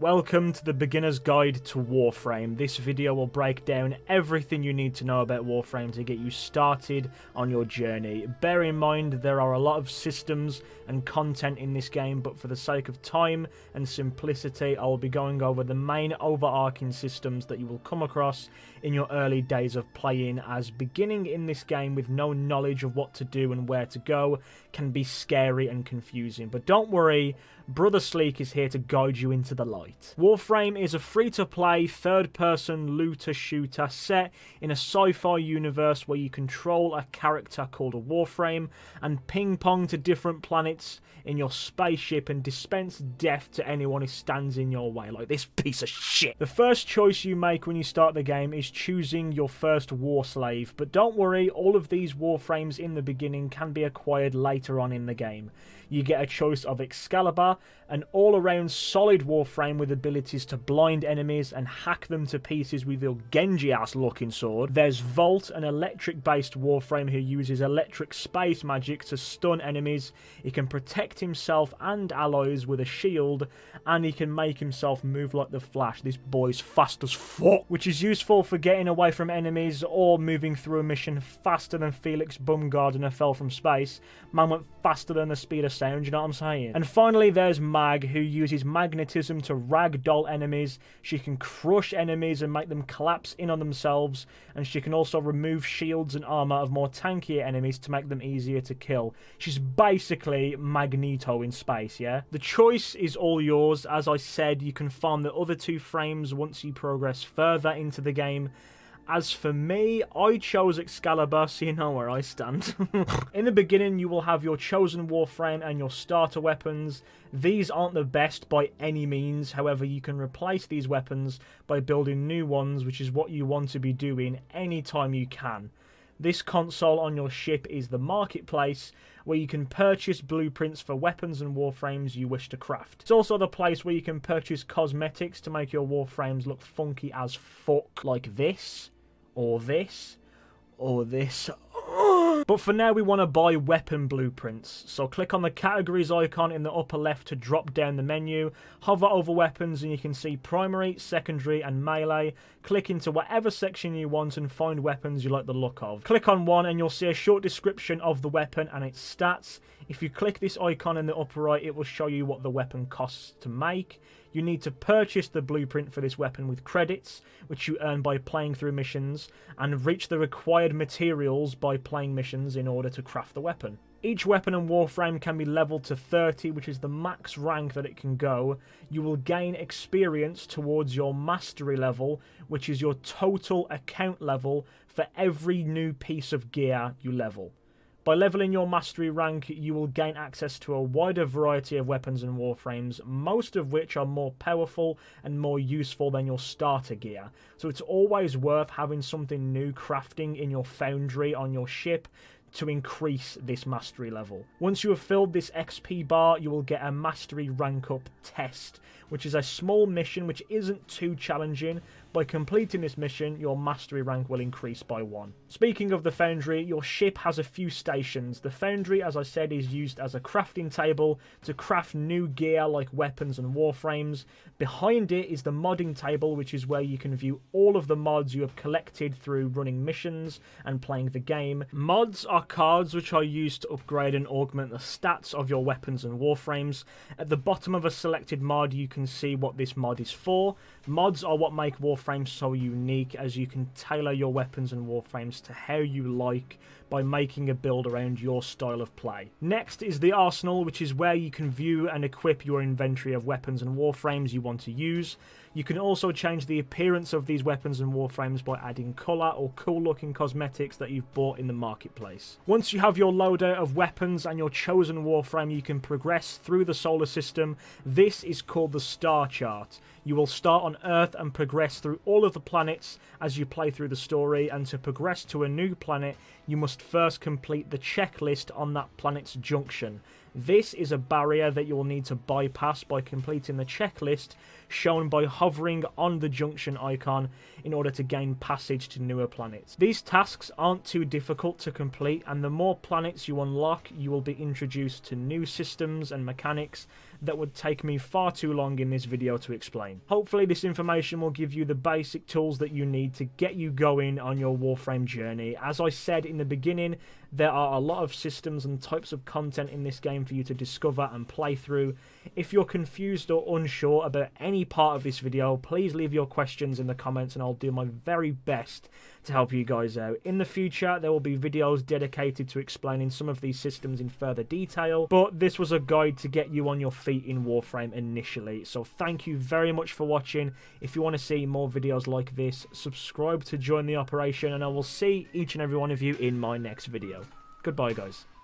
Welcome to the Beginner's Guide to Warframe. This video will break down everything you need to know about Warframe to get you started on your journey. Bear in mind there are a lot of systems and content in this game, but for the sake of time and simplicity, I will be going over the main overarching systems that you will come across in your early days of playing, as beginning in this game with no knowledge of what to do and where to go can be scary and confusing. But don't worry, Brother Sleek is here to guide you into the light. Warframe is a free-to-play, third-person looter-shooter set in a sci-fi universe where you control a character called a Warframe and ping-pong to different planets in your spaceship and dispense death to anyone who stands in your way, like this piece of shit. The first choice you make when you start the game is choosing your first war slave, but don't worry, all of these Warframes in the beginning can be acquired later on in the game. You get a choice of Excalibur, an all-around solid Warframe with abilities to blind enemies and hack them to pieces with your Genji-ass looking sword. There's Volt, an electric-based Warframe who uses electric space magic to stun enemies. He can protect himself and allies with a shield, and he can make himself move like the Flash. This boy's fast as fuck, which is useful for getting away from enemies or moving through a mission faster than Felix Baumgartner fell from space. Man went faster than the speed of sound, you know what I'm saying? And finally there's Mag, who uses magnetism to ragdoll enemies. She can crush enemies and make them collapse in on themselves, and she can also remove shields and armor of more tankier enemies to make them easier to kill. She's basically Magneto in space, yeah? The choice is all yours. As I said, you can farm the other two frames once you progress further into the game. As for me, I chose Excalibur, so you know where I stand. In the beginning, you will have your chosen Warframe and your starter weapons. These aren't the best by any means, however you can replace these weapons by building new ones, which is what you want to be doing anytime you can. This console on your ship is the marketplace, where you can purchase blueprints for weapons and Warframes you wish to craft. It's also the place where you can purchase cosmetics to make your Warframes look funky as fuck, like this. Or this, or this. But for now we want to buy weapon blueprints. So click on the categories icon in the upper left to drop down the menu. Hover over weapons and you can see primary, secondary and melee. Click into whatever section you want and find weapons you like the look of. Click on one and you'll see a short description of the weapon and its stats. If you click this icon in the upper right, it will show you what the weapon costs to make. You need to purchase the blueprint for this weapon with credits, which you earn by playing through missions, and reach the required materials by playing missions in order to craft the weapon. Each weapon and Warframe can be leveled to 30, which is the max rank that it can go. You will gain experience towards your mastery level, which is your total account level for every new piece of gear you level. By leveling your mastery rank, you will gain access to a wider variety of weapons and Warframes, most of which are more powerful and more useful than your starter gear. So it's always worth having something new crafting in your foundry on your ship to increase this mastery level. Once you have filled this XP bar, you will get a mastery rank up test, which is a small mission which isn't too challenging. By completing this mission, your mastery rank will increase by 1. Speaking of the foundry, your ship has a few stations. The foundry, as I said, is used as a crafting table to craft new gear like weapons and Warframes. Behind it is the modding table, which is where you can view all of the mods you have collected through running missions and playing the game. Mods are cards which are used to upgrade and augment the stats of your weapons and Warframes. At the bottom of a selected mod, you can see what this mod is for. Mods are what make Warframes so unique, as you can tailor your weapons and Warframes to how you like by making a build around your style of play. Next is the arsenal, which is where you can view and equip your inventory of weapons and Warframes you want to use. You can also change the appearance of these weapons and Warframes by adding colour or cool looking cosmetics that you've bought in the marketplace. Once you have your loadout of weapons and your chosen Warframe, you can progress through the solar system. This is called the star chart. You will start on Earth and progress through all of the planets as you play through the story, and to progress to a new planet, you must first complete the checklist on that planet's junction. This is a barrier that you will need to bypass by completing the checklist shown by hovering on the junction icon in order to gain passage to newer planets. These tasks aren't too difficult to complete, and the more planets you unlock, you will be introduced to new systems and mechanics that would take me far too long in this video to explain. Hopefully this information will give you the basic tools that you need to get you going on your Warframe journey. As I said in the beginning, there are a lot of systems and types of content in this game for you to discover and play through. If you're confused or unsure about any part of this video, please leave your questions in the comments and I'll do my very best to help you guys out. In the future, there will be videos dedicated to explaining some of these systems in further detail, but this was a guide to get you on your feet in Warframe initially. So thank you very much for watching. If you want to see more videos like this, subscribe to join the operation, and I will see each and every one of you in my next video. Goodbye, guys.